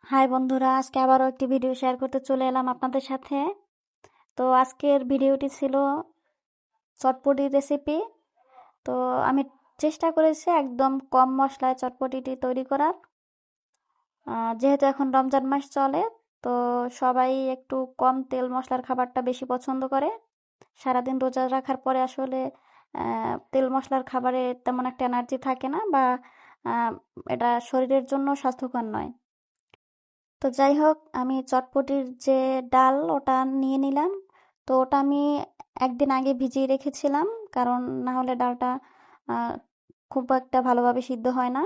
High বন্ধুরা, আজকে আবারও একটি ভিডিও শেয়ার করতে চলে এলাম আপনাদের সাথে। তো আজকের ভিডিওটি ছিল চটপটি রেসিপি। তো আমি চেষ্টা করেছি একদম কম মশলায় চটপটিটি তৈরি করার। যেহেতু এখন রমজান মাস চলে, তো সবাই একটু কম তেল মশলার খাবারটা বেশি পছন্দ করে। সারাদিন রোজা রাখার পরে আসলে তেল মশলার খাবারে তেমন একটা এনার্জি থাকে না, বা আহ, এটা শরীরের জন্য স্বাস্থ্যকর নয়। তো যাই হোক, আমি চটপটির যে ডাল ওটা নিয়ে নিলাম। তো ওটা আমি একদিন আগে ভিজিয়ে রেখেছিলাম, কারণ না হলে ডালটা আহ, খুব একটা ভালোভাবে সিদ্ধ হয় না।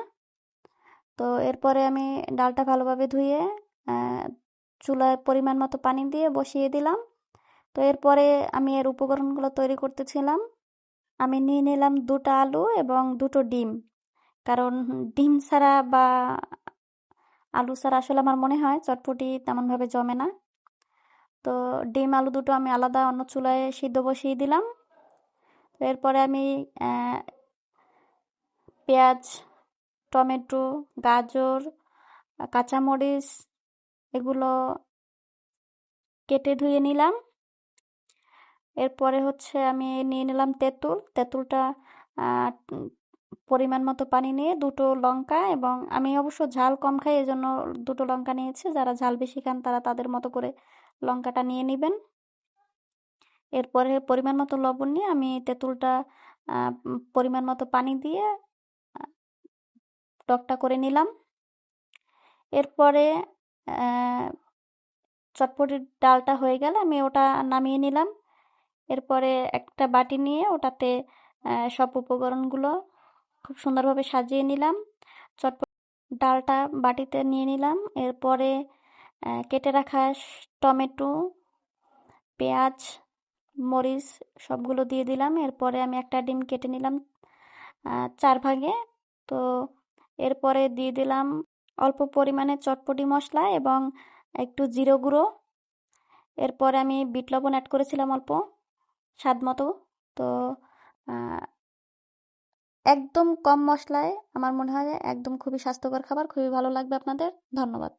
তো এরপরে আমি ডালটা ভালোভাবে ধুয়ে আহ, চুলায় পরিমাণ মতো পানি দিয়ে বসিয়ে দিলাম। তো এরপরে আমি এর উপকরণগুলো তৈরি করতেছিলাম। আমি নিয়ে নিলাম দুটো আলু এবং দুটো ডিম, কারণ ডিম ছাড়া বা আলু ছাড়া আসলে আমার মনে হয় চটপটি তেমনভাবে জমে না। তো ডিম আলু দুটো আমি আলাদা অন্য চুলায় সিদ্ধ বসিয়ে দিলাম। তো এরপরে আমি পেঁয়াজ, টমেটো, গাজর, কাঁচামরিচ এগুলো কেটে ধুয়ে নিলাম। এরপরে হচ্ছে আমি নিয়ে নিলাম তেঁতুল। তেঁতুলটা আহ, উম, পরিমাণ মতো পানি নিয়ে দুটো লঙ্কা, এবং আমি অবশ্য ঝাল কম খাই এজন্য দুটো লঙ্কা নিয়েছি। যারা ঝাল বেশি খান তারা তাদের মতো করে লঙ্কাটা নিয়ে নেবেন। এরপরে পরিমাণ মতো লবণ নিয়ে আমি তেঁতুলটা পরিমাণ মতো পানি দিয়ে আহ, টকটা করে নিলাম। এরপরে আহ, চটপটির ডালটা হয়ে গেলে আমি ওটা নামিয়ে নিলাম। এরপরে একটা বাটি নিয়ে ওটাতে সব উপকরণগুলো খুব সুন্দরভাবে সাজিয়ে নিলাম। চটপটি ডালটা বাটিতে নিয়ে নিলাম। এরপরে কেটে রাখা টমেটো, পেঁয়াজ, মরিচ সবগুলো দিয়ে দিলাম। এরপরে আমি একটা ডিম কেটে নিলাম 4 ভাগে। তো এরপরে দিয়ে দিলাম অল্প পরিমাণে চটপটি মশলা এবং একটু জিরে গুঁড়ো। এরপরে আমি বিট লবণ অ্যাড করেছিলাম অল্প, স্বাদ মতো। তো আহ, একদম কম মশলায় আমার মনে হয় একদম খুবই স্বাস্থ্যকর খাবার, খুবই ভালো লাগবে আপনাদের। ধন্যবাদ।